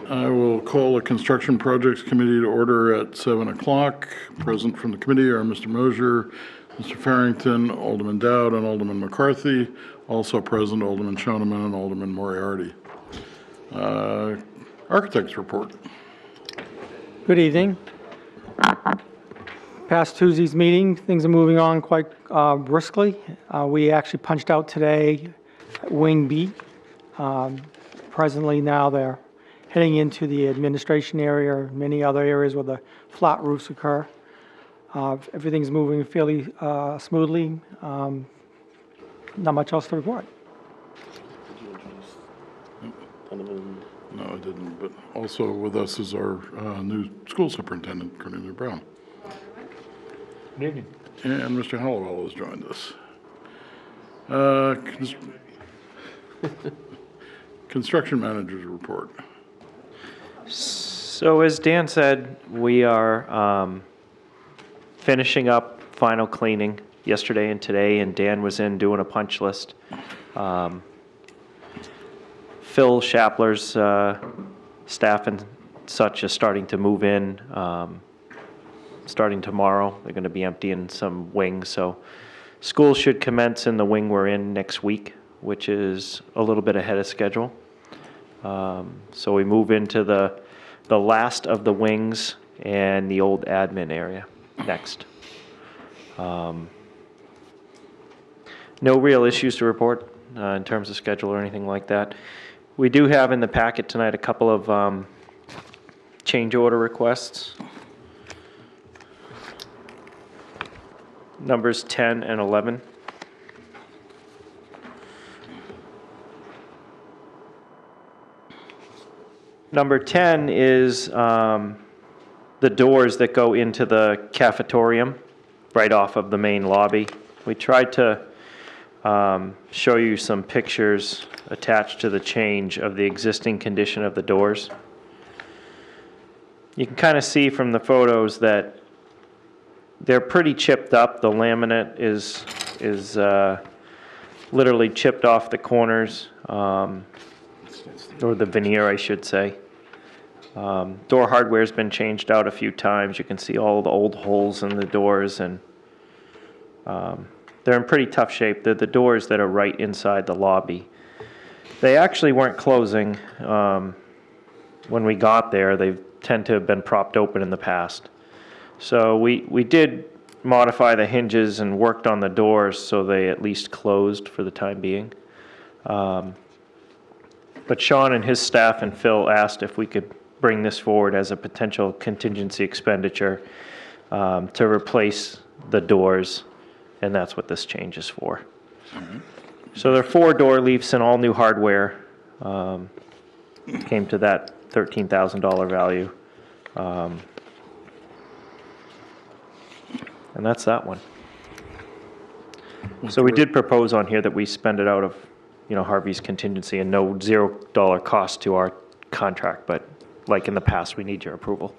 I will call the Construction Projects Committee to order at 7 o'clock. Present from the committee are Mr. Mosier, Mr. Farrington, Alderman Dowd, and Alderman McCarthy. Also present, Alderman Shoneman and Alderman Moriarty. Architects report. Good evening. Past Tuesday's meeting, things are moving on quite briskly. We actually punched out today at Wing B. Presently now they're heading into the administration area, many other areas where the flat roofs occur. Everything's moving fairly smoothly. Not much else to report. No, I didn't, but also with us is our new school superintendent, Cornelia Brown. Good evening. And Mr. Hallowell has joined us. Construction managers report. So as Dan said, we are finishing up final cleaning yesterday and today, and Dan was in doing a punch list. Phil Shapler's staff and such is starting to move in starting tomorrow. They're going to be emptying some wings, so school should commence in the wing we're in next week, which is a little bit ahead of schedule. So we move into the last of the wings and the old admin area next. No real issues to report in terms of schedule or anything like that. We do have in the packet tonight a couple of change order requests. Numbers 10 and 11. Number 10 is the doors that go into the cafetorium right off of the main lobby. We tried to show you some pictures attached to the change of the existing condition of the doors. You can kind of see from the photos that they're pretty chipped up. The laminate is literally chipped off the corners, or the veneer, I should say. Door hardware's been changed out a few times. You can see all the old holes in the doors, and they're in pretty tough shape. They're the doors that are right inside the lobby. They actually weren't closing when we got there. They tend to have been propped open in the past. So we did modify the hinges and worked on the doors so they at least closed for the time being. But Sean and his staff and Phil asked if we could bring this forward as a potential contingency expenditure to replace the doors, and that's what this change is for. So there are 4 door leafs and all new hardware. Came to that $13,000 value. And that's that one. So we did propose on here that we spend it out of, Harvey's contingency and no $0 cost to our contract, but like in the past, we need your approval.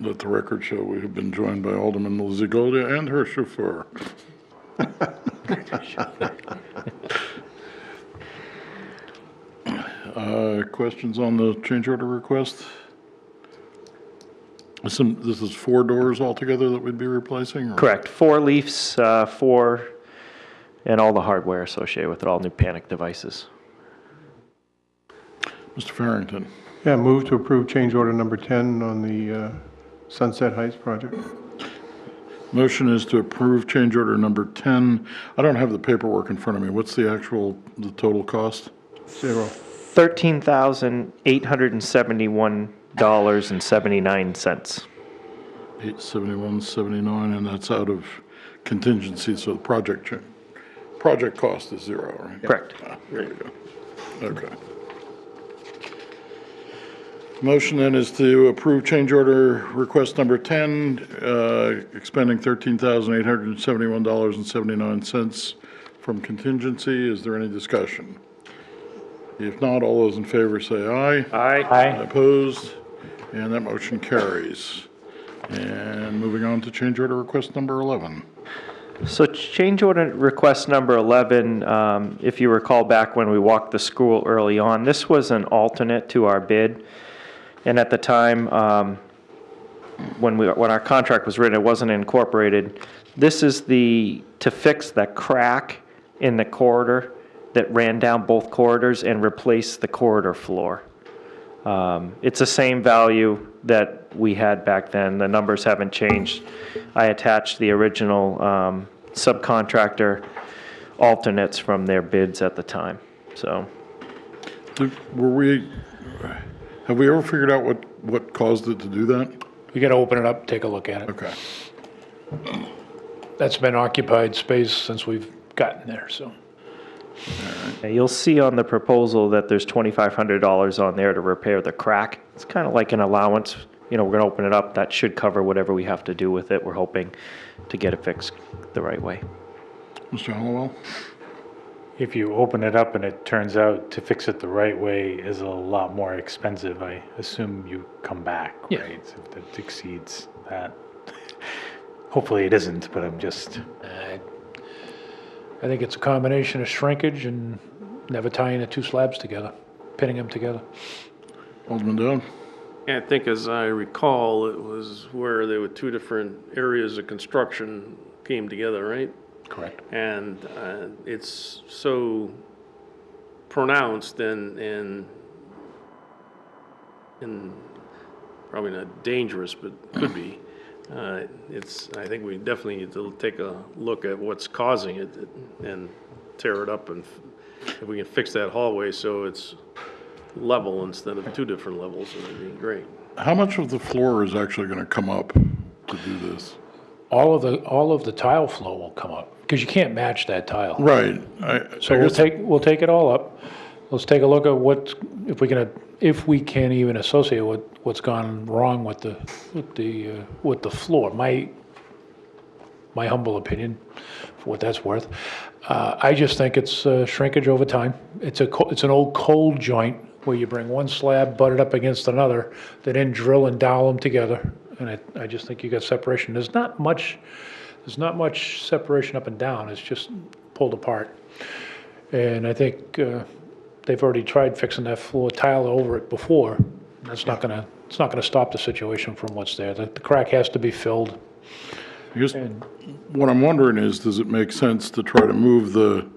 Let the record show we have been joined by Alderman Lizzie Goldia and her chauffeur. Questions on the change order request? This is 4 doors altogether that we'd be replacing? Or? Correct. 4 leafs, 4, and all the hardware associated with it, all new panic devices. Mr. Farrington. Yeah, move to approve change order number 10 on the Sunset Heights project. Motion is to approve change order number 10. I don't have the paperwork in front of me. What's the total cost? 0. $13,871.79. $871.79, and that's out of contingency, so the project cost is 0, right? Correct. There you go. Okay. Motion then is to approve change order request number 10, expending $13,871.79 from contingency. Is there any discussion? If not, all those in favor say aye. Aye. Opposed? And that motion carries. And moving on to change order request number 11. So change order request number 11, if you recall back when we walked the school early on, this was an alternate to our bid. And at the time, when our contract was written, it wasn't incorporated. This is to fix that crack in the corridor that ran down both corridors and replace the corridor floor. It's the same value that we had back then. The numbers haven't changed. I attached the original subcontractor alternates from their bids at the time, so. Have we ever figured out what caused it to do that? We got to open it up, take a look at it. Okay. That's been occupied space since we've gotten there, so. Yeah, you'll see on the proposal that there's $2,500 on there to repair the crack. It's kind of like an allowance. You know, we're going to open it up. That should cover whatever we have to do with it. We're hoping to get it fixed the right way. Mr. Hollowell? If you open it up and it turns out to fix it the right way is a lot more expensive, I assume you come back, Yeah. right? If that exceeds that. Hopefully it isn't, but I'm just, I think it's a combination of shrinkage and never tying the two slabs together, pinning them together. Alderman Dowd? I think as I recall, it was where there were two different areas of construction came together, right? Correct. And it's so pronounced and probably not dangerous, but could be. I think we definitely need to take a look at what's causing it and tear it up, and if we can fix that hallway so it's level instead of two different levels, it would be great. How much of the floor is actually going to come up to do this? All of the tile flow will come up, because you can't match that tile. Right. So we'll take it all up. Let's take a look at if we can even associate what's gone wrong with the floor. My humble opinion, for what that's worth. I just think it's shrinkage over time. It's an old cold joint where you bring one slab butted up against another, then drill and dowel them together. And I just think you got separation. There's not much separation up and down. It's just pulled apart. And I think they've already tried fixing that floor tile over it before. It's not gonna stop the situation from what's there. The crack has to be filled. I guess what I'm wondering is, does it make sense to try to move the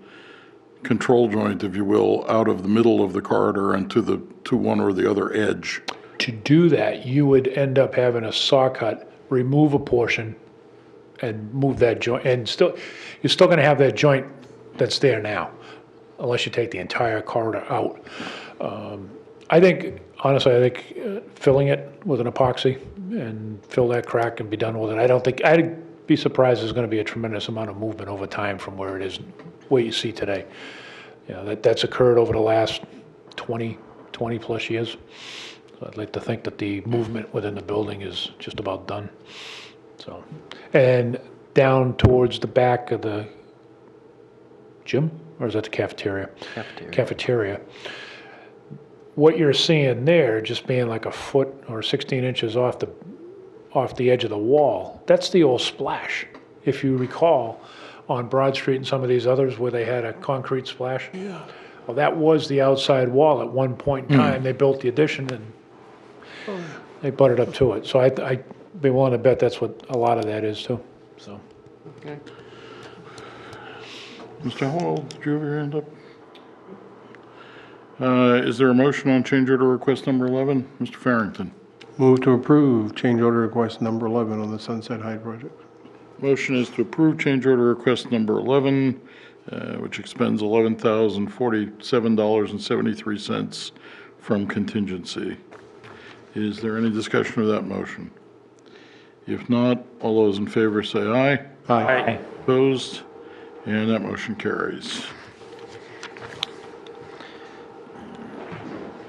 control joint, if you will, out of the middle of the corridor and to one or the other edge? To do that, you would end up having a saw cut, remove a portion, and move that joint, and you're still gonna have that joint that's there now, unless you take the entire corridor out. Honestly, I think filling it with an epoxy and fill that crack and be done with it. I'd be surprised there's gonna be a tremendous amount of movement over time from where it is, where you see today. You know, that's occurred over the last 20 plus years. So I'd like to think that the movement within the building is just about done. So, and down towards the back of the gym, or is that the cafeteria? Cafeteria. What you're seeing there, just being like a foot or 16 inches off the edge of the wall, that's the old splash. If you recall, on Broad Street and some of these others where they had a concrete splash. Yeah. Well, that was the outside wall at one point in time. They built the addition and they butted up to it. So I'd be willing to bet that's what a lot of that is too, so. Okay. Mr. Hall, did you have your hand up? Is there a motion on change order request number 11? Mr. Farrington. Move to approve change order request number 11 on the Sunset Heights project. Motion is to approve change order request number 11, which expends $11,047.73 from contingency. Is there any discussion of that motion? If not, all those in favor say aye. Aye. Opposed? And that motion carries.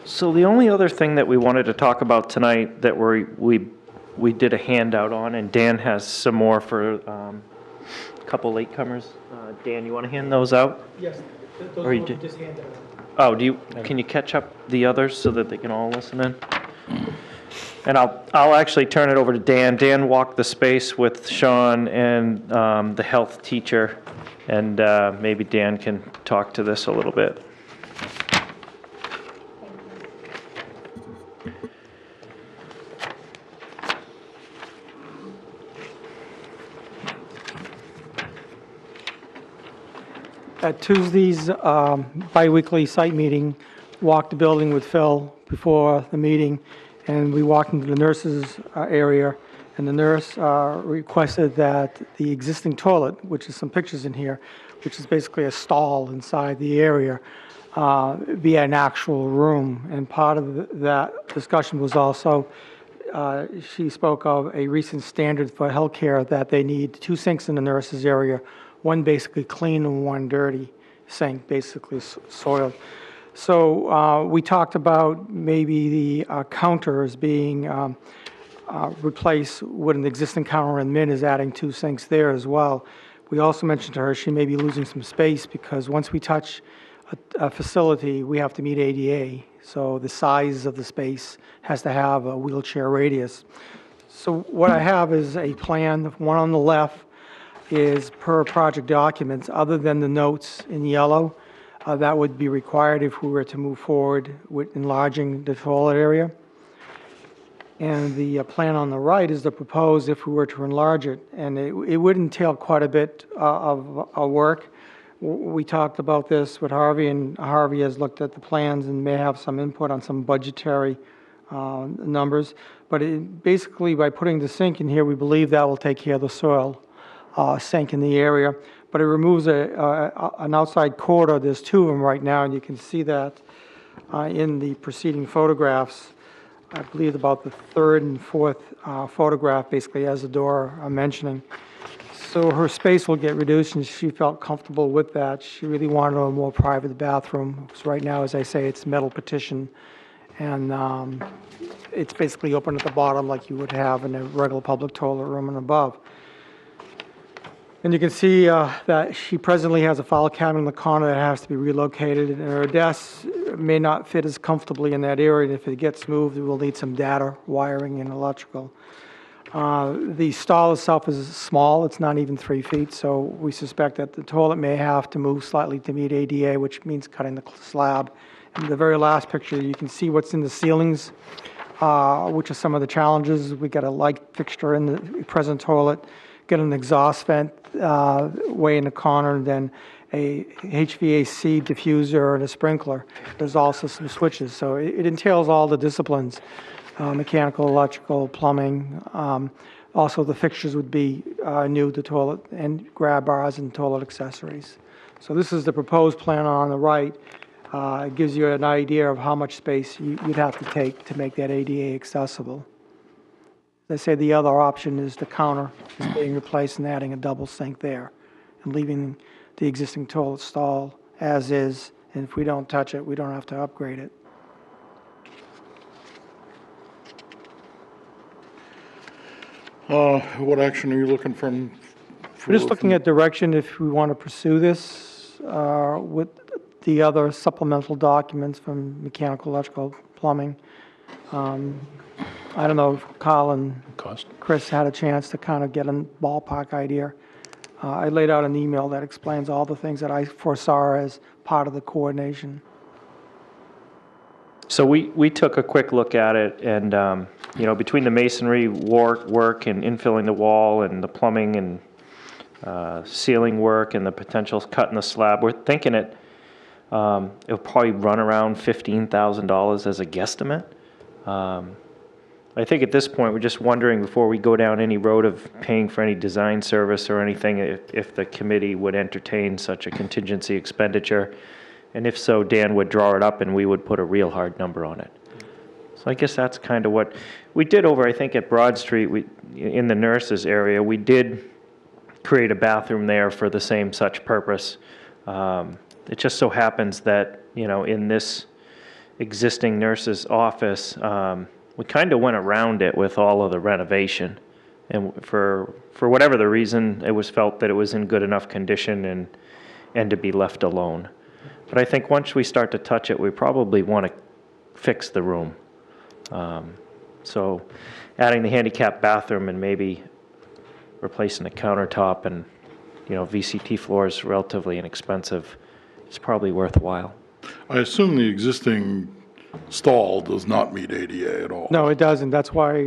So the only other thing that we wanted to talk about tonight that we did a handout on, and Dan has some more for a couple latecomers. Dan, you want to hand those out? Yes, Or you did- Oh, can you catch up the others so that they can all listen in? And I'll actually turn it over to Dan. Dan walked the space with Sean and the health teacher, and maybe Dan can talk to this a little bit. At Tuesday's biweekly site meeting, walked the building with Phil before the meeting, and we walked into the nurses' area, and the nurse requested that the existing toilet, which is some pictures in here, which is basically a stall inside the area, be an actual room. And part of that discussion was also, she spoke of a recent standard for healthcare that they need 2 sinks in the nurses' area, one basically clean and one dirty sink, basically soiled. So we talked about maybe the counters being replaced with an existing counter, and Min is adding 2 sinks there as well. We also mentioned to her she may be losing some space because once we touch a facility, we have to meet ADA. So the size of the space has to have a wheelchair radius. So what I have is a plan. The one on the left is per project documents, other than the notes in yellow. That would be required if we were to move forward with enlarging the toilet area. And the plan on the right is the proposed if we were to enlarge it. And it would entail quite a bit of work. We talked about this with Harvey, and Harvey has looked at the plans and may have some input on some budgetary numbers. But basically, by putting the sink in here, we believe that will take care of the soil sink in the area. But it removes an outside corridor. There's 2 of them right now, and you can see that in the preceding photographs. I believe about the 3rd and 4th photograph basically has the door I'm mentioning. So her space will get reduced, and she felt comfortable with that. She really wanted a more private bathroom. So right now, as I say, it's metal partition, and it's basically open at the bottom like you would have in a regular public toilet room and above. And you can see that she presently has a file cabinet in the corner that has to be relocated, and her desk may not fit as comfortably in that area. And if it gets moved, it will need some data wiring and electrical. The stall itself is small. It's not even 3 feet, so we suspect that the toilet may have to move slightly to meet ADA, which means cutting the slab. In the very last picture, you can see what's in the ceilings, which are some of the challenges. We got a light fixture in the present toilet, get an exhaust vent way in the corner, and then a HVAC diffuser and a sprinkler. There's also some switches, so it entails all the disciplines. Mechanical, electrical, plumbing. Also, the fixtures would be new to toilet and grab bars and toilet accessories. So this is the proposed plan on the right. It gives you an idea of how much space you'd have to take to make that ADA accessible. They say the other option is the counter is being replaced and adding a double sink there and leaving the existing toilet stall as is. And if we don't touch it, we don't have to upgrade it. What action are you looking from? We're just looking at direction if we want to pursue this with the other supplemental documents from mechanical, electrical, plumbing. I don't know if Carl and Cost. Chris had a chance to kind of get a ballpark idea. I laid out an email that explains all the things that I foresaw as part of the coordination. So we took a quick look at it, and between the masonry work and infilling the wall and the plumbing and ceiling work and the potential cut in the slab, we're thinking it'll probably run around $15,000 as a guesstimate. I think at this point, we're just wondering before we go down any road of paying for any design service or anything, if the committee would entertain such a contingency expenditure. And if so, Dan would draw it up and we would put a real hard number on it. So I guess that's kind of what we did over, I think, at Broad Street, in the nurses area, we did create a bathroom there for the same such purpose. It just so happens that, in this existing nurse's office, we kind of went around it with all of the renovation. And for whatever the reason, it was felt that it was in good enough condition and to be left alone. But I think once we start to touch it, we probably want to fix the room. So adding the handicap bathroom and maybe replacing the countertop and, VCT floor is relatively inexpensive. It's probably worthwhile. I assume the existing stall does not meet ADA at all. No, it doesn't. That's why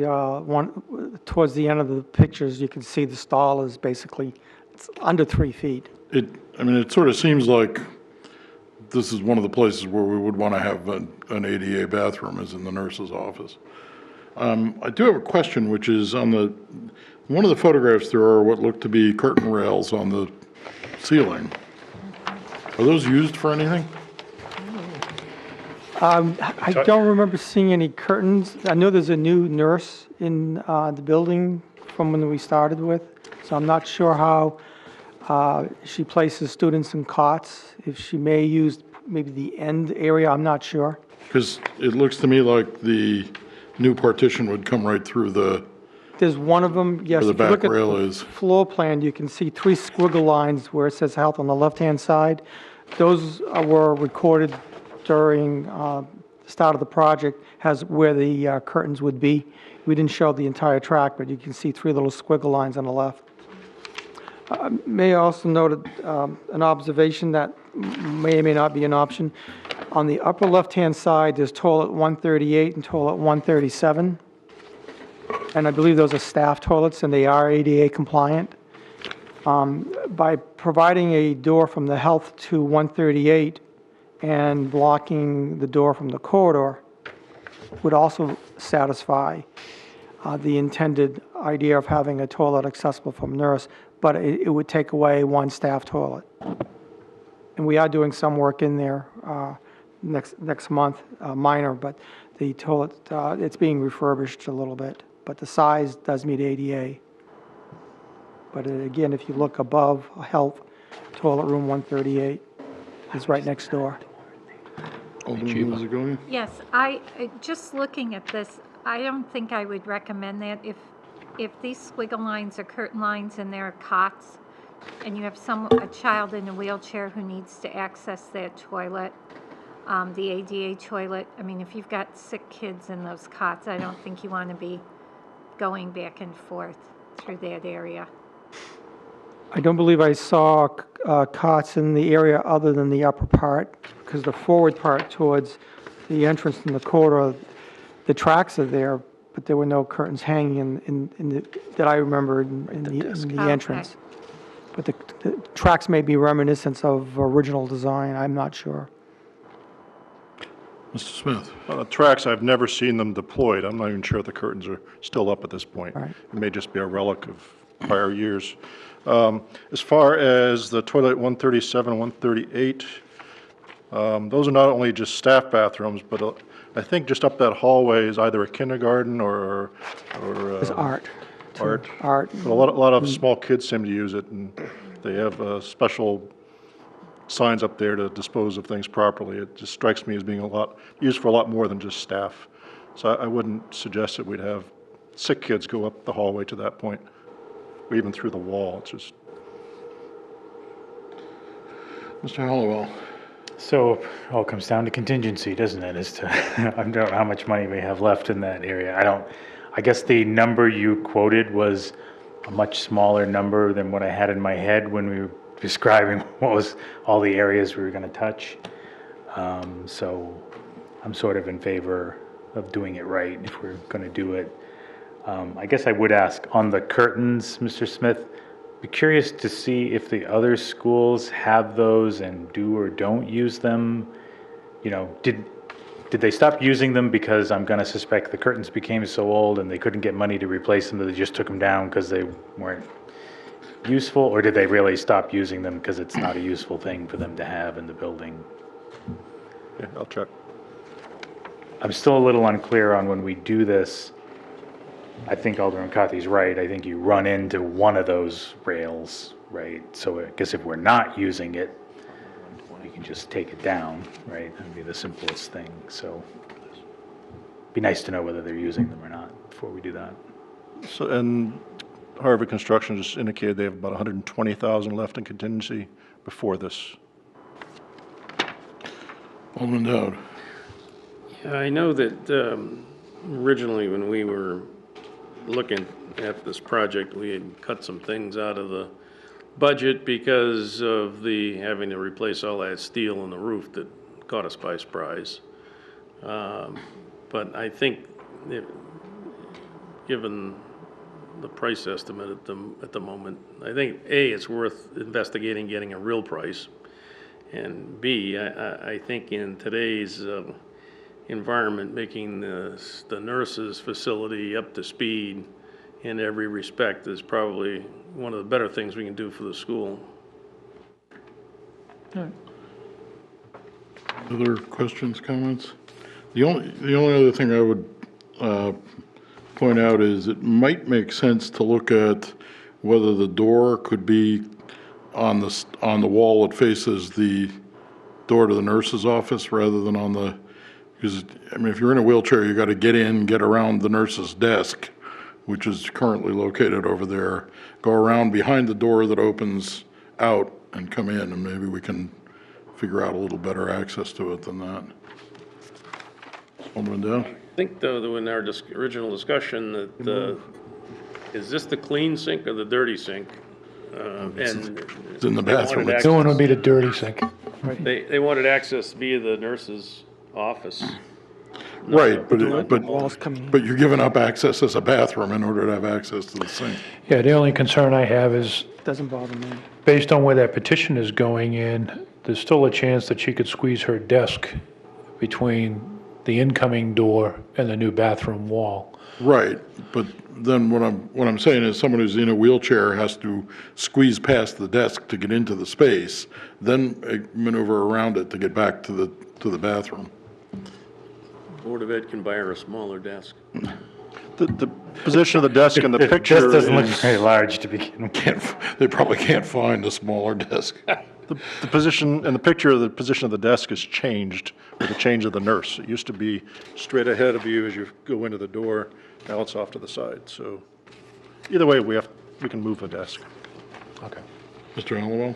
towards the end of the pictures, you can see the stall is basically It's under 3 feet. I mean, it sort of seems like this is one of the places where we would want to have an ADA bathroom, is in the nurse's office. I do have a question, which is on one of the photographs, there are what look to be curtain rails on the ceiling. Are those used for anything? I don't remember seeing any curtains. I know there's a new nurse in the building from when we started with, so I'm not sure how she places students in cots. If she may use maybe the end area, I'm not sure. Because it looks to me like the new partition would come right through There's one of them, yes. where the If you look back at rail the is. floor plan, you can see 3 squiggle lines where it says health on the left-hand side. Those were recorded during the start of the project as where the curtains would be. We didn't show the entire track, but you can see 3 little squiggle lines on the left. May I also note an observation that may or may not be an option. On the upper left-hand side, there's toilet 138 and toilet 137. And I believe those are staff toilets, and they are ADA compliant. By providing a door from the health to 138 and blocking the door from the corridor would also satisfy the intended idea of having a toilet accessible from nurse, but it would take away 1 staff toilet. And we are doing some work in there next month, minor, but the toilet, it's being refurbished a little bit, but the size does meet ADA. But again, if you look above health, toilet room 138 is right next door. Alderman Mazzaglia? Yes, just looking at this, I don't think I would recommend that. If these squiggle lines are curtain lines and there are cots, and you have a child in a wheelchair who needs to access that toilet, the ADA toilet, I mean, if you've got sick kids in those cots, I don't think you want to be going back and forth through that area. I don't believe I saw cots in the area other than the upper part, because the forward part towards the entrance in the corridor, the tracks are there, but there were no curtains hanging that I remember in the entrance. But the tracks may be reminiscent of original design, I'm not sure. Mr. Smith? On the tracks, I've never seen them deployed. I'm not even sure if the curtains are still up at this point. Right. It may just be a relic of prior years. As far as the toilet 137, 138, those are not only just staff bathrooms, but I think just up that hallway is either a kindergarten or It's art. art. Art. But a lot of small kids seem to use it, and they have special signs up there to dispose of things properly. It just strikes me as being used for a lot more than just staff. So I wouldn't suggest that we'd have sick kids go up the hallway to that point, or even through the wall. It's just. Mr. Hollowell? So it all comes down to contingency, doesn't it, as to I don't know how much money we have left in that area. I guess the number you quoted was a much smaller number than what I had in my head when we were describing what was all the areas we were going to touch. So I'm sort of in favor of doing it right if we're going to do it. I guess I would ask on the curtains, Mr. Smith, be curious to see if the other schools have those and do or don't use them. You know, did they stop using them because I'm going to suspect the curtains became so old and they couldn't get money to replace them that they just took them down because they weren't useful? Or did they really stop using them because it's not a useful thing for them to have in the building? Yeah, I'll check. I'm still a little unclear on when we do this. I think Alderman McCarthy's right. I think you run into one of those rails, right? So I guess if we're not using it, we can just take it down, right? That would be the simplest thing. So it'd be nice to know whether they're using them or not before we do that. So, and Harvard Construction just indicated they have about 120,000 left in contingency before this. Alderman Dowd? Yeah, I know that originally when we were looking at this project, we had cut some things out of the budget because of the having to replace all that steel in the roof that caught us by surprise. But I think given the price estimate at the moment. I think, A, it's worth investigating getting a real price. And B, I think in today's environment, making the nurses' facility up to speed in every respect is probably one of the better things we can do for the school. Other questions, comments? The only other thing I would point out is it might make sense to look at whether the door could be on the wall that faces the door to the nurse's office rather than on the, because, I mean, if you're in a wheelchair, you got to get in, get around the nurse's desk, which is currently located over there, go around behind the door that opens out and come in, and maybe we can figure out a little better access to it than that. Alderman Dow? I think, though, that in our original discussion, that is this the clean sink or the dirty sink? And It's in the bathroom. wanted The one would be the dirty sink. They wanted access via the nurse's office. Right, Walls coming in. but you're giving up access as a bathroom in order to have access to the sink. Yeah, the only concern I have is, Doesn't bother me. based on where that petition is going in, there's still a chance that she could squeeze her desk between the incoming door and the new bathroom wall. Right, but then what I'm saying is someone who's in a wheelchair has to squeeze past the desk to get into the space, then maneuver around it to get back to the bathroom. Board of Ed can buy her a smaller desk. The position of the desk in the It picture just doesn't look is, very large to begin with. They probably can't find a smaller desk. the position, in the picture, the position of the desk has changed with the change of the nurse. It used to be straight ahead of you as you go into the door. Now it's off to the side. So either way, we can move the desk. Okay. Mr. Alamo?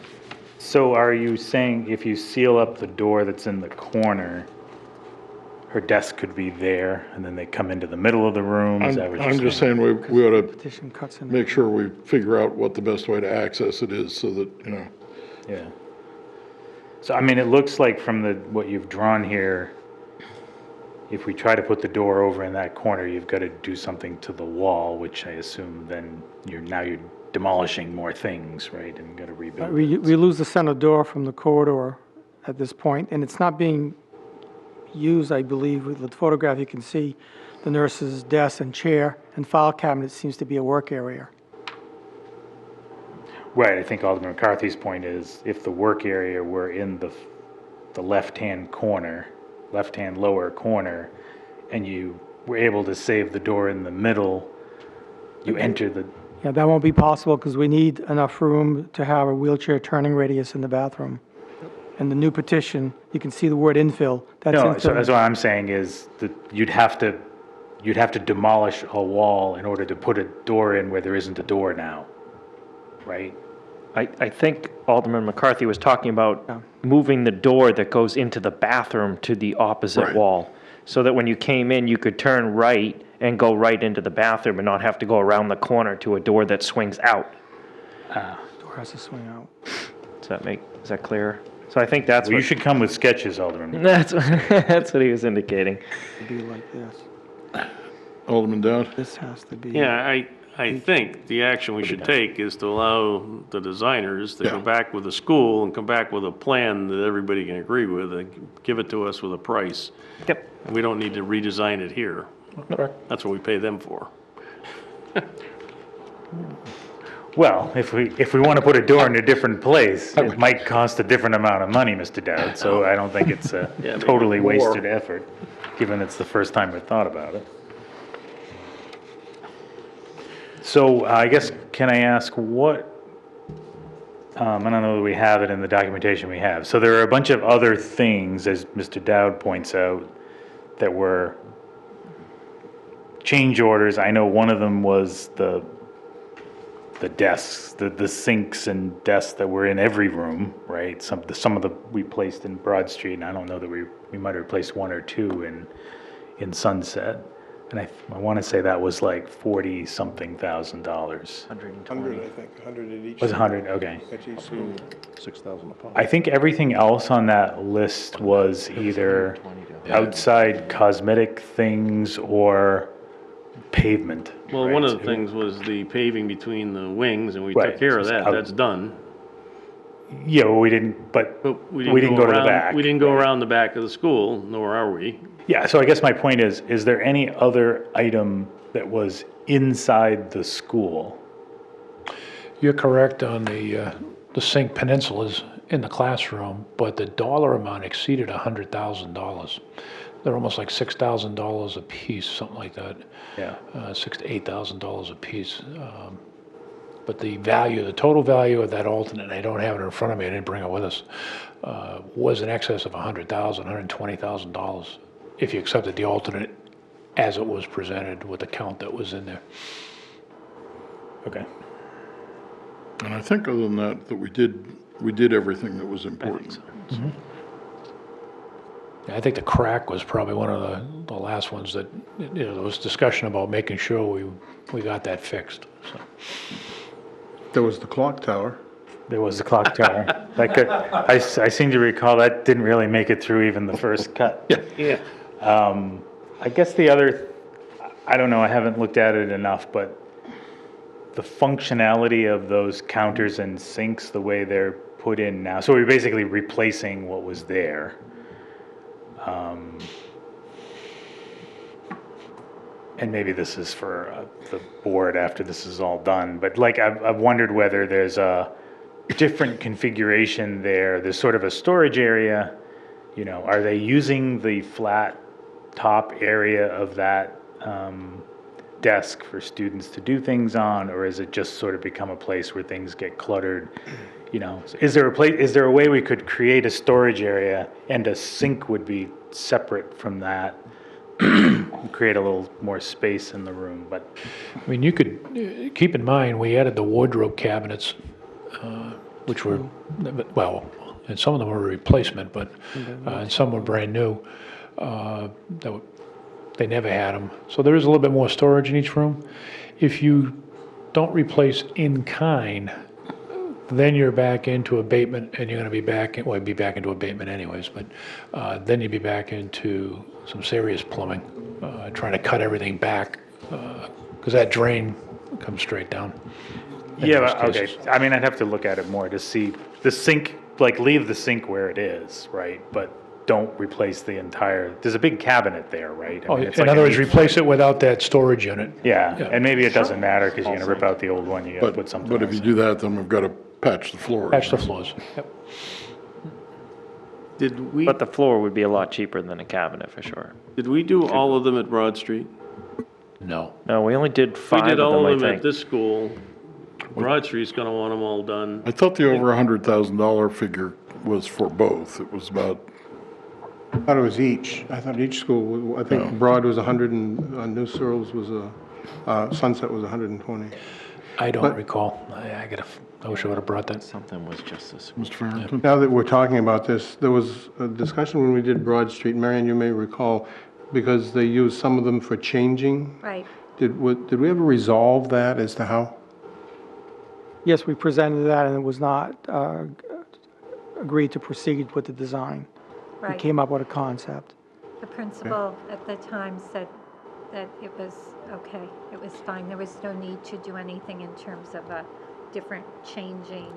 So are you saying if you seal up the door that's in the corner, her desk could be there, and then they come into the middle of the room? Is that what you're I'm just saying we ought to Petition cuts in. make sure we figure out what the best way to access it is so that, Yeah. So, I mean, it looks like from what you've drawn here, if we try to put the door over in that corner, you've got to do something to the wall, which I assume then you're demolishing more things, right? And got to rebuild. We lose the center door from the corridor at this point, and it's not being used, I believe. With the photograph, you can see the nurse's desk and chair and file cabinet seems to be a work area. Right, I think Alderman McCarthy's point is if the work area were in the left-hand corner, left-hand lower corner, and you were able to save the door in the middle, you enter the, Yeah, that won't be possible because we need enough room to have a wheelchair turning radius in the bathroom. And the new petition, you can see the word infill. That's no, so infill. that's what I'm saying is that you'd have to demolish a wall in order to put a door in where there isn't a door now, right? I think Alderman McCarthy was talking about moving the door that goes into the bathroom to the opposite Right. wall, so that when you came in, you could turn right and go right into the bathroom and not have to go around the corner to a door that swings out. Door has to swing out. Is that clear? So I think that's Well, you what, should come with sketches, Alderman. that's what he was indicating. It'd be like this. Alderman Dowd? This has to be. Yeah, I think the action we should take is to allow the designers to Yeah. come back with a school and come back with a plan that everybody can agree with and give it to us with a price. Yep. And we don't need to redesign it here. That's what we pay them for. Well, if we want to put a door in a different place, it might cost a different amount of money, Mr. Dowd, so I don't think it's a maybe totally more. wasted effort, given it's the first time we thought about it. So I guess, can I ask what, I don't know that we have it in the documentation we have. So there are a bunch of other things, as Mr. Dowd points out, that were change orders. I know one of them was the desks, the sinks and desks that were in every room, right? Some of the we placed in Broad Street, and I don't know that we might have replaced one or two in Sunset. And I want to say that was like $40-something thousand. 100, I think, 100 at each. Was 100? Okay. At each school. 6,000 a pop. I think everything else on that list was either outside cosmetic things or pavement. Well, one right? of the things was the paving between the wings, and we Right, took care of just that. out- That's done. Yeah, well, we didn't, but But we didn't go to the around- back. We didn't go around the back of the school, nor are we. Yeah, so I guess my point is there any other item that was inside the school? You're correct on the sink peninsulas in the classroom, but the dollar amount exceeded $100,000. They're almost like $6,000 a piece, something like that. Yeah. $6,000 to $8,000 a piece. But the value, the total value of that alternate, I don't have it in front of me, I didn't bring it with us, was in excess of $100,000, $120,000, if you accepted the alternate as it was presented with the count that was in there. Okay. And I think other than that, we did everything that was important. I think the crack was probably one of the last ones that, there was discussion about making sure we got that fixed, so. There was the clock tower. There was the clock tower. I seem to recall that didn't really make it through even the first cut. Yeah. I guess the other, I don't know, I haven't looked at it enough, but the functionality of those counters and sinks, the way they're put in now. So we're basically replacing what was there. And maybe this is for the board after this is all done, but like I've wondered whether there's a different configuration there. There's sort of a storage area, you know, are they using the flat top area of that desk for students to do things on, or is it just sort of become a place where things get cluttered? You know, is there a way we could create a storage area and a sink would be separate from that? Create a little more space in the room, but I mean, you could, keep in mind, we added the wardrobe cabinets, which were, well, and some of them were a replacement, but, and some were brand new. They never had them. So there is a little bit more storage in each room. If you don't replace in kind, then you're back into abatement, and you're gonna be back, well, you'd be back into abatement anyways, but then you'd be back into some serious plumbing, trying to cut everything back, because that drain comes straight down. in yeah, most but, okay. cases. I mean, I'd have to look at it more to see the sink, like leave the sink where it is, right? But don't replace the entire, there's a big cabinet there, right? I Oh, mean, it's in like other an words, 8 replace it without that storage unit. Yeah, Yeah. and maybe it doesn't matter because you're gonna rip out the old one, you gotta But, put something but if else you in. do that, then we've got to patch the floors. Patch the floors. Yep. Did we, But the floor would be a lot cheaper than a cabinet for sure. did we do all of them at Broad Street? No. No, we only did We 5 did of all them, I of them at think. this school. Broad Street's gonna want them all done. I thought the over $100,000 figure was for both. It was about, I thought it was each. I thought each school, I think Broad was 100 and New Searles was Sunset was 120. I don't But- recall. I wish I would have brought that. Something was just this. Mr. Farrington? Now that we're talking about this, there was a discussion when we did Broad Street, Marion, you may recall, because they used some of them for changing. Right. Did we ever resolve that as to how? Yes, we presented that, and it was not agreed to proceed with the design. We Right. came up with a concept. The principal at the time said that it was okay, it was fine. There was no need to do anything in terms of a different changing.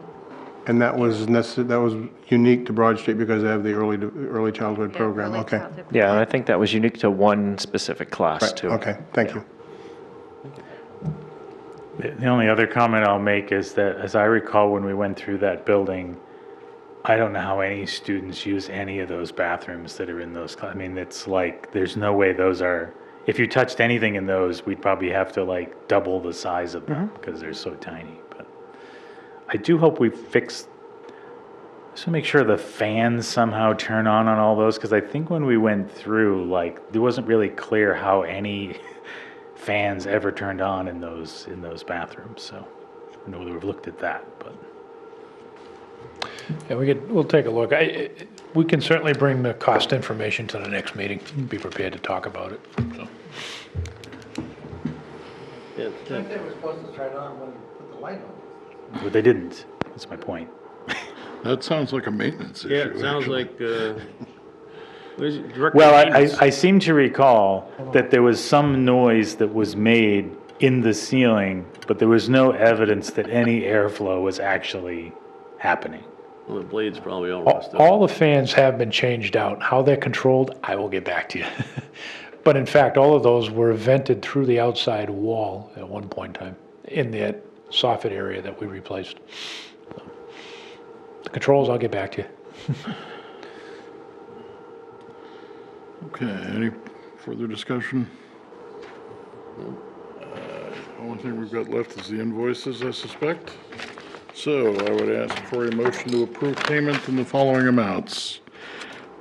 And that was that was unique to Broad Street because they have the early childhood program. early Okay. childhood Yeah, and I think that was unique to one specific class Right, too. okay, thank you. The only other comment I'll make is that, as I recall, when we went through that building, I don't know how any students use any of those bathrooms that are in those, I mean, it's like, there's no way those are, if you touched anything in those, we'd probably have to like double the size of them because they're so tiny. But I do hope we fix, just to make sure the fans somehow turn on all those, because I think when we went through, like, it wasn't really clear how any fans ever turned on in those bathrooms, so I know we've looked at that, but. Yeah, we'll take a look. We can certainly bring the cost information to the next meeting, be prepared to talk about it, so. Yeah, that- They were supposed to turn it on when you put the light on. But they didn't, that's my point. That sounds like a maintenance issue. Yeah, it sounds actually. like, Well, I seem to recall that there was some noise that was made in the ceiling, but there was no evidence that any airflow was actually happening. Well, the blade's probably all rusted. All the fans have been changed out. How they're controlled, I will get back to you. But in fact, all of those were vented through the outside wall at one point in time in that soffit area that we replaced. So, the controls, I'll get back to you. Okay, any further discussion? Only thing we've got left is the invoices, I suspect. So I would ask for a motion to approve payment in the following amounts.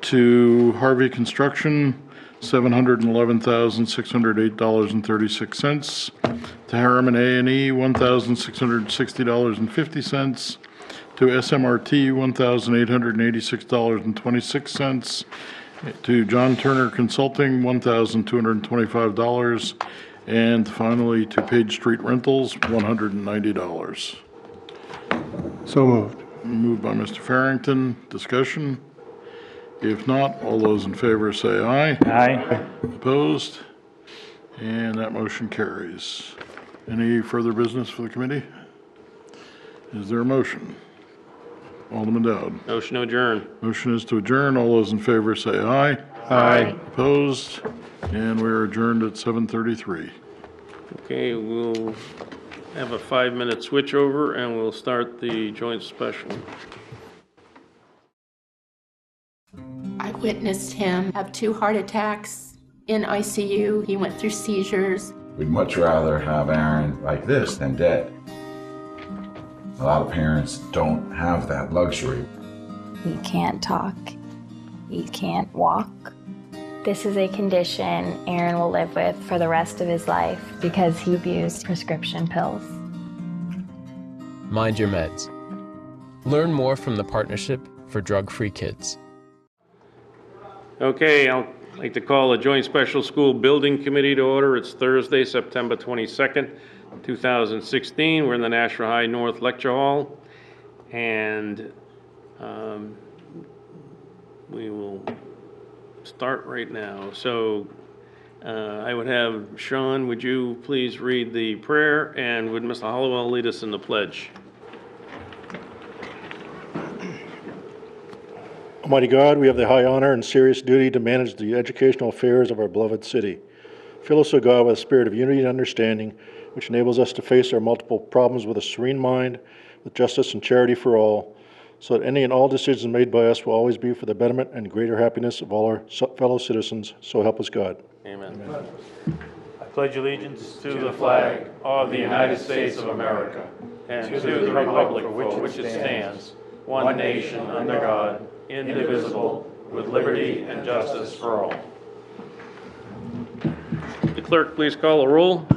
To Harvey Construction, $711,608.36. To Harriman A&E, $1,660.50. To SMRT, $1,886.26. To John Turner Consulting, $1,225. And finally, to Page Street Rentals, $190. So moved. Moved by Mr. Farrington. Discussion? If not, all those in favor say aye. Aye. Opposed? And that motion carries. Any further business for the committee? Is there a motion? Alderman Dowd. Motion to adjourn. Motion is to adjourn. All those in favor say aye. Aye. Opposed? And we are adjourned at 7:33. Okay, we'll have a 5-minute switch over and we'll start the joint special. I witnessed him have 2 heart attacks in ICU. He went through seizures. We'd much rather have Aaron like this than dead. A lot of parents don't have that luxury. He can't talk. He can't walk. This is a condition Aaron will live with for the rest of his life because he abused prescription pills. Mind your meds. Learn more from the Partnership for Drug-Free Kids. Okay, I'd like to call the Joint Special School Building Committee to order. It's Thursday, September 22nd, 2016. We're in the Nashua High North Lecture Hall, and we will start right now. So I would have Sean, would you please read the prayer, and would Mr. Hollowell lead us in the pledge? Almighty God, we have the high honor and serious duty to manage the educational affairs of our beloved city. Fill us, O God, with a spirit of unity and understanding, which enables us to face our multiple problems with a serene mind, with justice and charity for all, so that any and all decisions made by us will always be for the betterment and greater happiness of all our fellow citizens. So help us God. Amen. I pledge allegiance to the flag of the United States of America And to the republic for which it stands, one nation under God, indivisible, with liberty and justice for all. The clerk, please call the roll.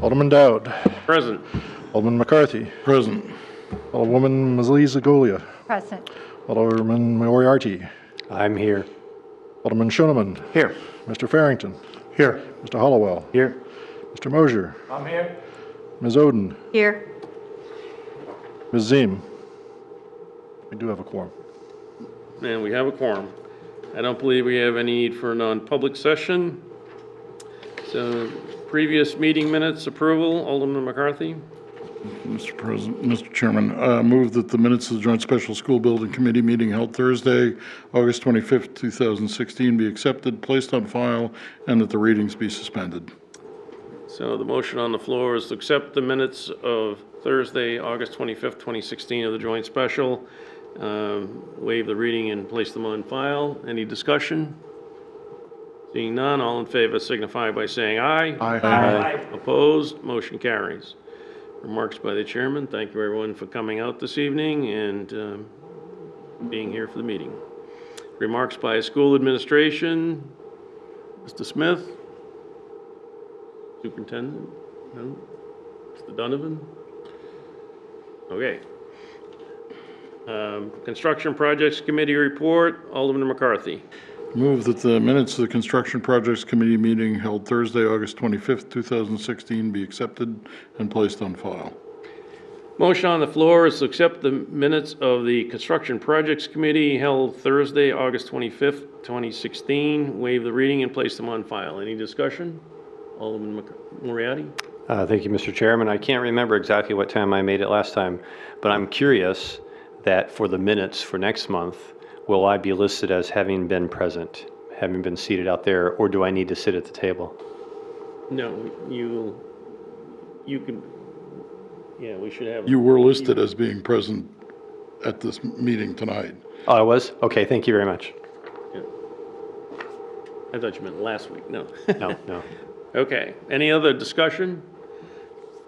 Alderman Dowd. Present. Alderman McCarthy. Present. Alderwoman Mazaliza-Golia. Present. Alderman Moriarty. I'm here. Alderman Schoeneman. Here. Mr. Farrington. Here. Mr. Hollowell. Here. Mr. Mosier. I'm here. Ms. Oden. Here. Ms. Ziem. We do have a quorum. And we have a quorum. I don't believe we have any need for a non-public session. So previous meeting minutes approval, Alderman McCarthy. Mr. President, Mr. Chairman, move that the minutes of the Joint Special School Building Committee meeting held Thursday, August 25th, 2016 be accepted, placed on file, and that the readings be suspended. So the motion on the floor is to accept the minutes of Thursday, August 25th, 2016 of the joint special, waive the reading and place them on file. Any discussion? Seeing none, all in favor signify by saying aye. Aye. Opposed? Motion carries. Remarks by the chairman. Thank you everyone for coming out this evening and being here for the meeting. Remarks by school administration. Mr. Smith? Superintendent? No? Mr. Donovan? Okay. Construction Projects Committee report, Alderman McCarthy. Move that the minutes of the Construction Projects Committee meeting held Thursday, August 25th, 2016 be accepted and placed on file. Motion on the floor is to accept the minutes of the Construction Projects Committee held Thursday, August 25th, 2016. Waive the reading and place them on file. Any discussion? Alderman Moriarty? Thank you, Mr. Chairman. I can't remember exactly what time I made it last time, but I'm curious that for the minutes for next month, will I be listed as having been present, having been seated out there, or do I need to sit at the table? No, you can, yeah, we should have. You were listed as being present at this meeting tonight. Oh, I was? Okay, thank you very much. Yeah. I thought you meant last week. No. No. Okay. Any other discussion?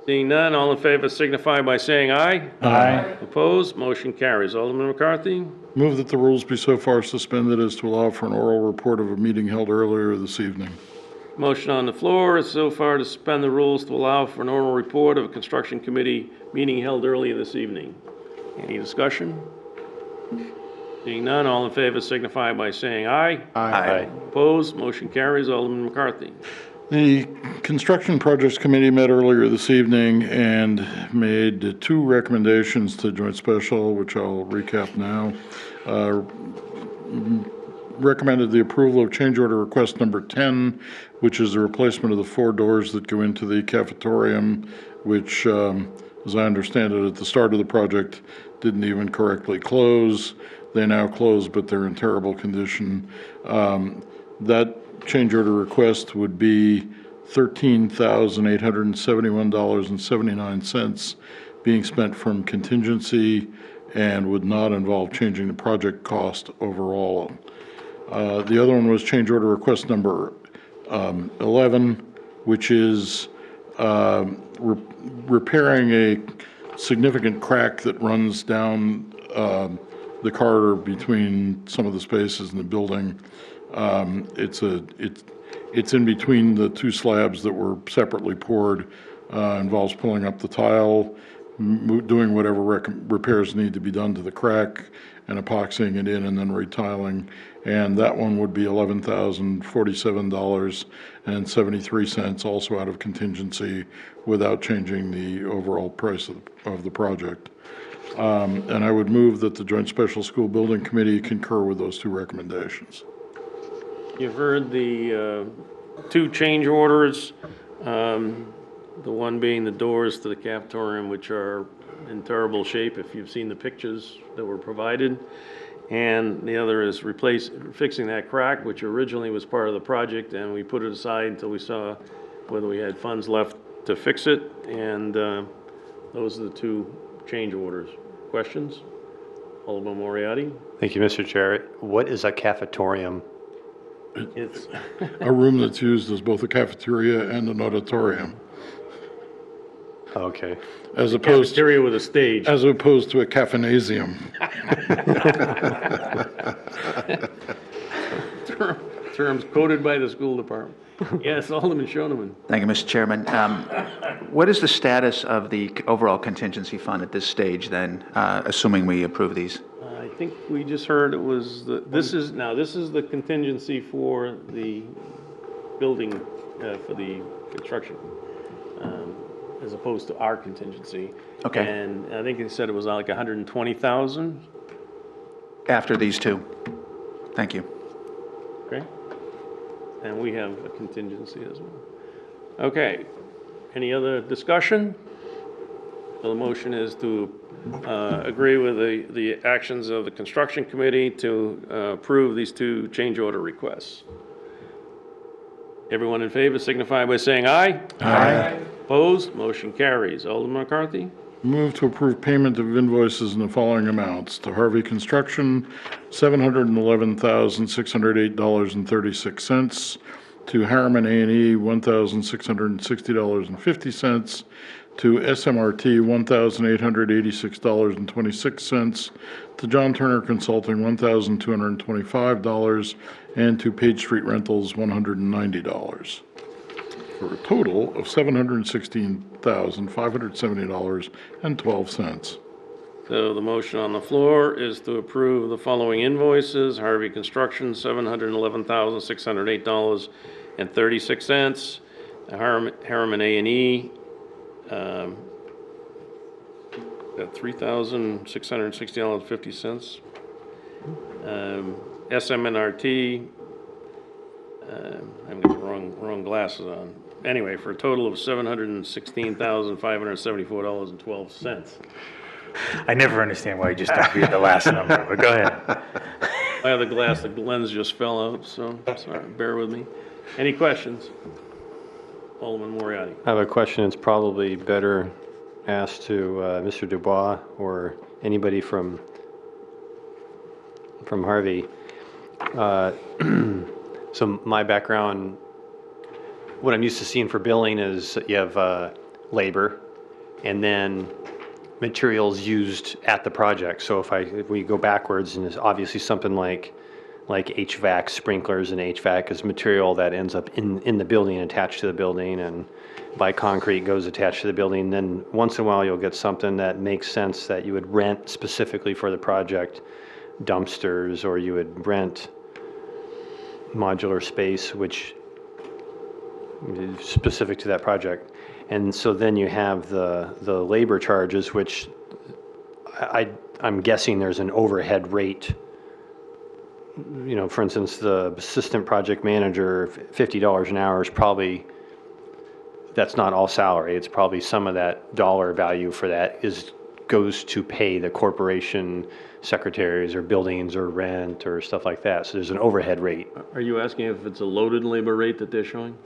Seeing none, all in favor signify by saying aye. Aye. Opposed? Motion carries. Alderman McCarthy? Move that the rules be so far suspended as to allow for an oral report of a meeting held earlier this evening. Motion on the floor is so far to suspend the rules to allow for an oral report of a construction committee meeting held earlier this evening. Any discussion? Seeing none, all in favor signify by saying aye. Aye. Opposed? Motion carries. Alderman McCarthy. The Construction Projects Committee met earlier this evening and made two recommendations to Joint Special, which I'll recap now. Recommended the approval of change order request number 10, which is the replacement of the 4 doors that go into the cafetorium, which, as I understand it, at the start of the project, didn't even correctly close. They now close, but they're in terrible condition. That change order request would be $13,871.79 being spent from contingency and would not involve changing the project cost overall. The other one was change order request number 11, which is repairing a significant crack that runs down the corridor between some of the spaces in the building. It's in between the 2 slabs that were separately poured. Involves pulling up the tile, doing whatever repairs need to be done to the crack, and epoxying it in, and then retiling. And that one would be $11,047.73, also out of contingency, without changing the overall price of the project. And I would move that the Joint Special School Building Committee concur with those 2 recommendations. You've heard the 2 change orders, the one being the doors to the cafetorium, which are in terrible shape if you've seen the pictures that were provided. And the other is fixing that crack, which originally was part of the project, and we put it aside until we saw whether we had funds left to fix it. And those are the 2 change orders. Questions? Alderman Moriarty? Thank you, Mr. Chair. What is a cafetorium? It's a room that's used as both a cafeteria and an auditorium. Okay. As opposed cafeteria with a stage. As opposed to a caffeinasium. Terms quoted by the school department. Yes, Alderman Shoneman. Thank you, Mr. Chairman. What is the status of the overall contingency fund at this stage then, assuming we approve these? I think we just heard it was, this is the contingency for the building, for the construction, as opposed to our contingency. Okay. And I think they said it was like 120,000. After these 2. Thank you. Okay. And we have a contingency as well. Okay. Any other discussion? So the motion is to agree with the actions of the construction committee to approve these 2 change order requests. Everyone in favor signify by saying aye. Aye. Opposed? Motion carries. Alderman McCarthy? Move to approve payment of invoices in the following amounts. To Harvey Construction, $711,608.36. To Harriman A&E, $1,660.50. To SMRT, $1,886.26. To John Turner Consulting, $1,225. And to Page Street Rentals, $190. For a total of $716,570.12. So the motion on the floor is to approve the following invoices. Harvey Construction, $711,608.36. Harriman A&E, at $3,660.50. SMNRT, I've got the wrong glasses on. Anyway, for a total of $716,574.12. I never understand why you just don't read the last number, but go ahead. I have the glass, the lens just fell out, so sorry, bear with me. Any questions? Alderman Moriarty. I have a question. It's probably better asked to Mr. Dubois or anybody from Harvey. So my background, what I'm used to seeing for billing is you have labor and then materials used at the project. So if we go backwards, and it's obviously something like HVAC, sprinklers and HVAC is material that ends up in the building, attached to the building, and by concrete goes attached to the building. Then once in a while you'll get something that makes sense that you would rent specifically for the project, dumpsters, or you would rent modular space, which is specific to that project. And so then you have the labor charges, which I'm guessing there's an overhead rate. You know, for instance, the assistant project manager, $50 an hour is probably, that's not all salary. It's probably some of that dollar value for that goes to pay the corporation secretaries or buildings or rent or stuff like that. So there's an overhead rate. Are you asking if it's a loaded labor rate that they're showing?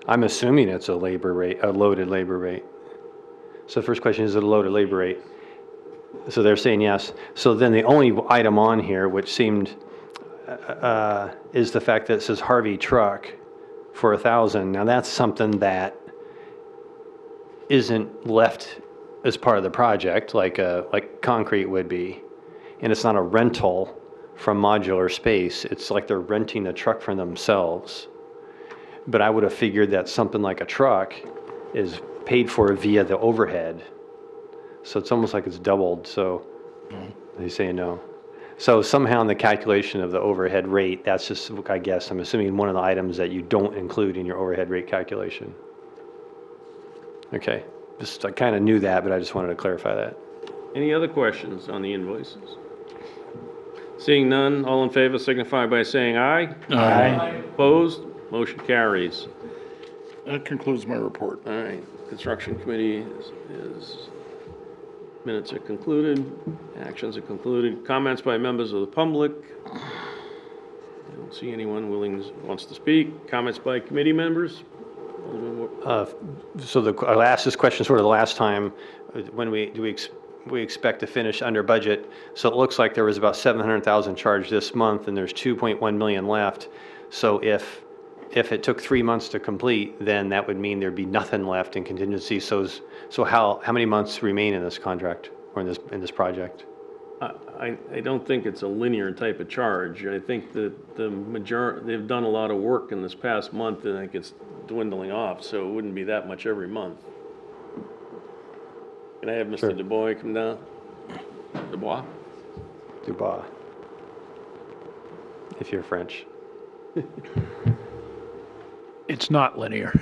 I'm assuming it's a loaded labor rate. So the first question, is it a loaded labor rate? So they're saying yes. So then the only item on here, which seemed, is the fact that it says Harvey truck for $1,000. Now that's something that isn't left as part of the project, like concrete would be, and it's not a rental from modular space. It's like they're renting the truck for themselves. But I would have figured that something like a truck is paid for via the overhead. So it's almost like it's doubled, so they say no. So somehow in the calculation of the overhead rate, that's just, I guess, I'm assuming one of the items that you don't include in your overhead rate calculation. Okay, I kind of knew that, but I just wanted to clarify that. Any other questions on the invoices? Seeing none, all in favor signify by saying aye. Aye. Opposed? Motion carries. That concludes my report. All right, Construction Committee minutes are concluded, actions are concluded. Comments by members of the public? I don't see anyone wants to speak. Comments by committee members? So I'll ask this question sort of the last time, when we expect to finish under budget. So it looks like there was about 700,000 charged this month, and there's 2.1 million left. So if it took 3 months to complete, then that would mean there'd be nothing left in contingency. So how many months remain in this contract or in this project? I don't think it's a linear type of charge. I think that they've done a lot of work in this past month, and I think it's dwindling off, so it wouldn't be that much every month. Can I have Mr. Sure. Dubois come down? Dubois? Dubois, if you're French. It's not linear.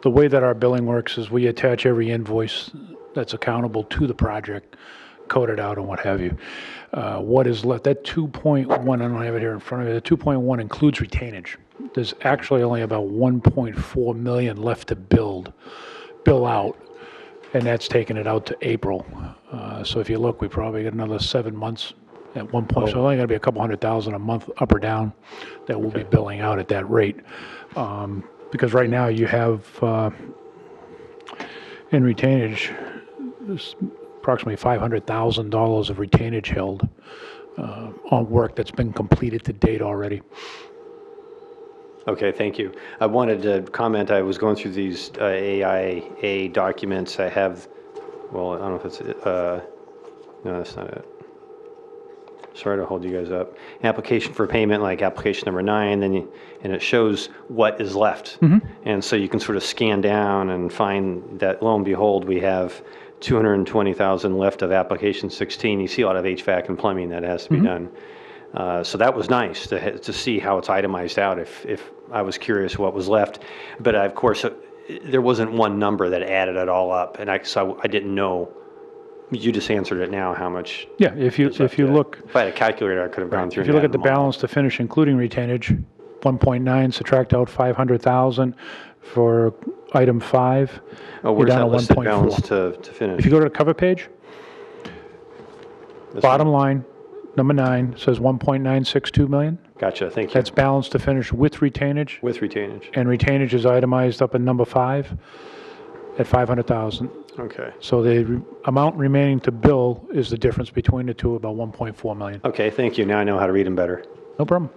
The way that our billing works is we attach every invoice that's accountable to the project, code it out and what have you. What is left, that 2.1, I don't have it here in front of me, the 2.1 includes retainage. There's actually only about 1.4 million left to bill out, and that's taking it out to April. So if you look, we probably got another 7 months at one point. So only going to be a couple $100,000 a month up or down that we'll be billing out at that rate. Because right now you have in retainage, there's approximately $500,000 of retainage held on work that's been completed to date already. Okay, thank you. I wanted to comment, I was going through these AIA documents. I have, well, I don't know if it's, no, that's not it. Sorry to hold you guys up. Application for payment, like application number 9, and it shows what is left. And so you can sort of scan down and find that, lo and behold, we have 220,000 left of application 16. You see a lot of HVAC and plumbing that has to be done. So that was nice to see how it's itemized out if I was curious what was left. But of course, there wasn't one number that added it all up, and so I didn't know. You just answered it now, how much. Yeah, if you look, If I had a calculator, I could have gone through. if you look and at the added them all. balance to finish, including retainage, 1.9, subtract out 500,000 for item 5. Oh, you're where's down that to listed 1.4. balance to finish? If you go to the cover page, This bottom one? line, number 9, says 1.962 million. Gotcha, thank you. That's balance to finish with retainage, With retainage. and retainage is itemized up in number 5 at 500,000. Okay. So the amount remaining to bill is the difference between the two, about 1.4 million. Okay, thank you. Now I know how to read them better. No problem.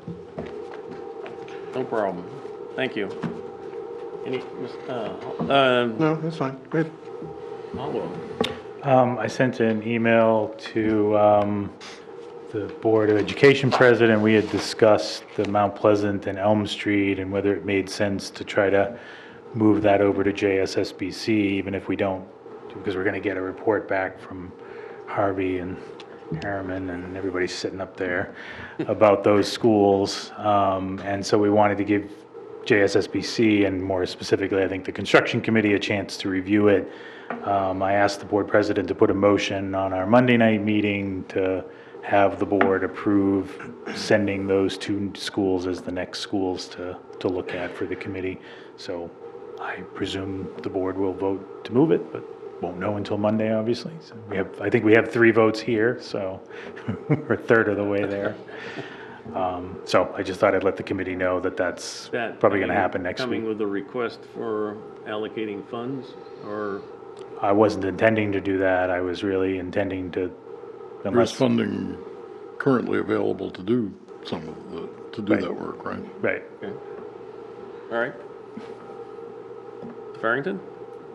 No problem. Thank you. Any, No, that's fine. Go ahead. Holwell? I sent an email to the Board of Education president. We had discussed the Mount Pleasant and Elm Street and whether it made sense to try to move that over to Jssbc, even if we don't, because we're going to get a report back from Harvey and Harriman and everybody's sitting up there about those schools. And so we wanted to give Jssbc, and more specifically, I think the construction committee, a chance to review it. I asked the board president to put a motion on our Monday night meeting to have the board approve sending those 2 schools as the next schools to look at for the committee. So I presume the board will vote to move it, but won't know until Monday, obviously. So I think we have 3 votes here, so we're a third of the way there. So I just thought I'd let the committee know that that's probably going to happen next week. Coming with a request for allocating funds, or? I wasn't intending to do that. I was really intending to, There's funding currently available to do some of that work, right? Right. Okay. All right. Farrington?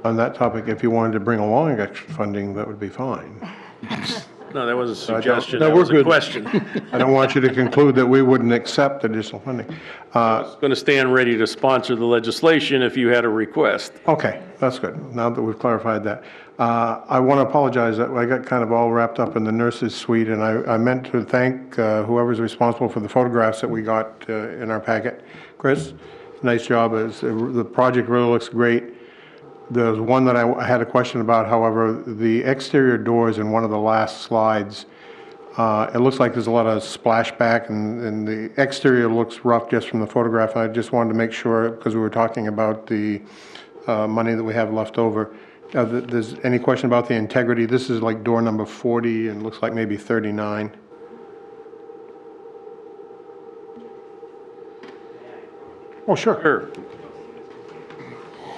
On that topic, if you wanted to bring along extra funding, that would be fine. No, that was a I don't- suggestion. No, That we're was a good. question. I don't want you to conclude that we wouldn't accept additional funding. Going to stand ready to sponsor the legislation if you had a request. Okay, that's good, now that we've clarified that. I want to apologize that I got kind of all wrapped up in the nurses' suite, and I meant to thank whoever's responsible for the photographs that we got in our packet. Chris, nice job. The project really looks great. There's one that I had a question about, however, the exterior doors in one of the last slides, it looks like there's a lot of splashback, and the exterior looks rough just from the photograph. I just wanted to make sure, because we were talking about the money that we have left over, there's any question about the integrity? This is like door number 40 and looks like maybe 39. Oh, sure. Sure.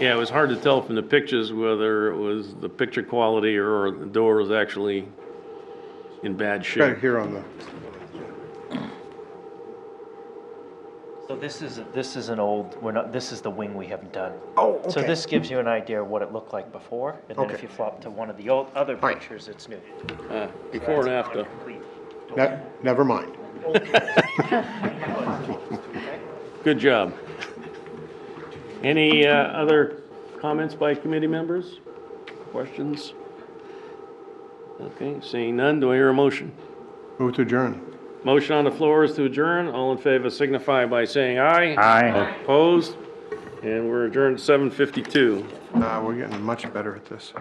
Yeah, it was hard to tell from the pictures whether it was the picture quality or the door was actually in bad Right shape. here on the, So this is an old, this is the wing we haven't done. Oh, So okay. this gives you an idea of what it looked like before, and then if Okay. you flop to one of the other right. pictures, it's new. Before and after. never mind. Good job. Any other comments by committee members? Questions? Okay, seeing none, do I hear a motion? Move to adjourn. Motion on the floor is to adjourn. All in favor signify by saying aye. Aye. Opposed? And we're adjourned at 7:52. We're getting much better at this.